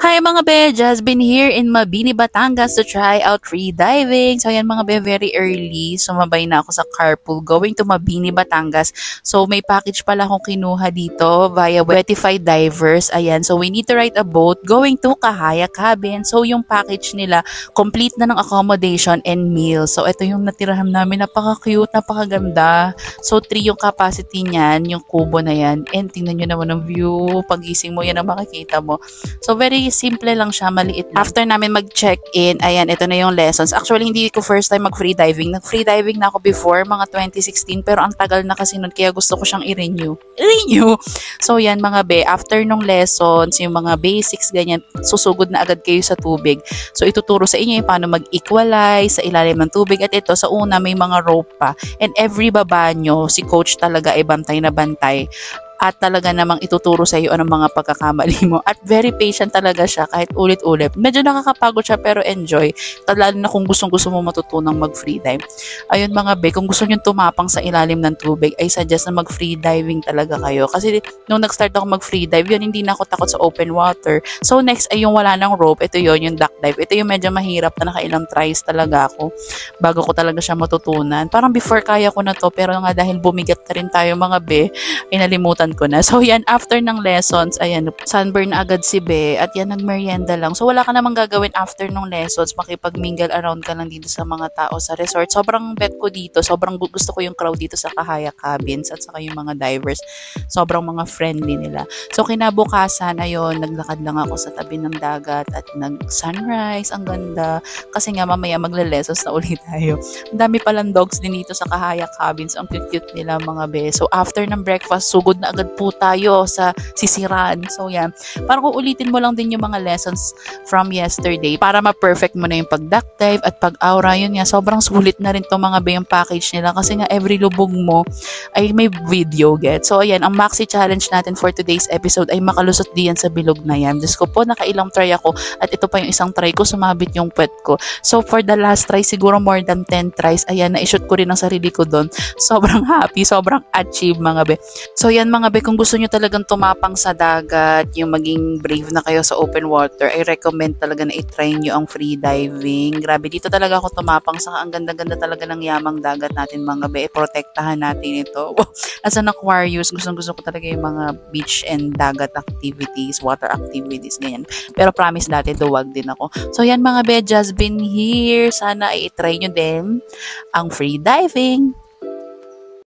Hi mga be, just been here in Mabini, Batangas to try out free diving. So ayan mga be, very early. Sumabay na ako sa carpool going to Mabini, Batangas. So may package pala akong kinuha dito via Wetify Divers. Ayan, so we need to ride a boat going to Kahaya Cabin. So yung package nila, complete na ng accommodation and meal. So ito yung natirahan namin, napaka-cute, napakaganda. So 3 yung capacity niyan, yung kubo na yan. And tingnan nyo naman ang view. Pagising mo, yan ang makikita mo. So very simple lang siya, maliit lang. After namin mag-check-in, ayan, ito na yung lessons. Actually, hindi ko first time mag-free diving. Nag-free diving na ako before, mga 2016, pero ang tagal na kasi nun, kaya gusto ko siyang i-renew. So yan mga be, after nung lessons, yung mga basics, ganyan, susugod na agad kayo sa tubig. So ituturo sa inyo yung paano mag-equalize sa ilalim ng tubig. At ito, sa una, may mga rope pa. And every baba nyo, si coach talaga ay bantay na bantay. At talaga namang ituturo sa iyo anong mga pagkakamali mo. At very patient talaga siya kahit ulit-ulit. Medyo nakakapagod siya pero enjoy. Lalo na kung gustong-gusto mo matutunang mag-free dive. Ayun mga be, kung gusto niyo tumapang sa ilalim ng tubig, ay suggest na mag-free diving talaga kayo. Kasi nung nag-start ako mag-free dive, yun, hindi na ako takot sa open water. So next ay yung wala ng rope. Ito yun, yung duck dive. Ito yung medyo mahirap na nakailang tries talaga ako bago ko talaga siya matutunan. Parang before kaya ko na to, pero nga dahil bumigat na rin tayo mga be, inalimutan ko na. So yan, after ng lessons, ayan, sunburn na agad si Be at yan, nagmerienda lang. So wala ka namang gagawin after ng lessons, makipag-mingle around ka lang dito sa mga tao sa resort. Sobrang bet ko dito, sobrang gusto ko yung crowd dito sa Kahaya Cabins at saka yung mga divers. Sobrang mga friendly nila. So kinabukasan, ayun, naglakad lang ako sa tabi ng dagat at nag-sunrise, ang ganda. Kasi nga mamaya magle-lessons na ulit tayo. Ang dami palang dogs din dito sa Kahaya Cabins, ang cute-cute nila mga Be. So after ng breakfast, sugod na agad po tayo sa sisiran. So yan, parang uulitin mo lang din yung mga lessons from yesterday para ma-perfect mo na yung pag-duck dive at pag-aura. Yun nga, sobrang sulit na rin itong mga ba yung package nila kasi nga every lubog mo ay may video get. So ayan, ang maxi challenge natin for today's episode ay makalusot diyan sa bilog na yan. Diyos ko po, nakailang try ako at ito pa yung isang try ko, sumabit yung puwet ko. So for the last try, siguro more than 10 tries, ayan, na-shoot ko rin ang sarili ko doon. Sobrang happy, sobrang achieve mga be. So yan mga be, kung gusto nyo talagang tumapang sa dagat, yung maging brave na kayo sa open water, I recommend talaga na i-try nyo ang free diving. Grabe, dito talaga ako tumapang sa ang ganda-ganda talaga ng yamang dagat natin mga be. Protektahan natin ito. As an Aquarius, gusto ko talaga yung mga beach and dagat activities, water activities, ganyan. Pero promise dati, duwag din ako. So yan mga be, just been here. Sana i-try nyo din ang free diving.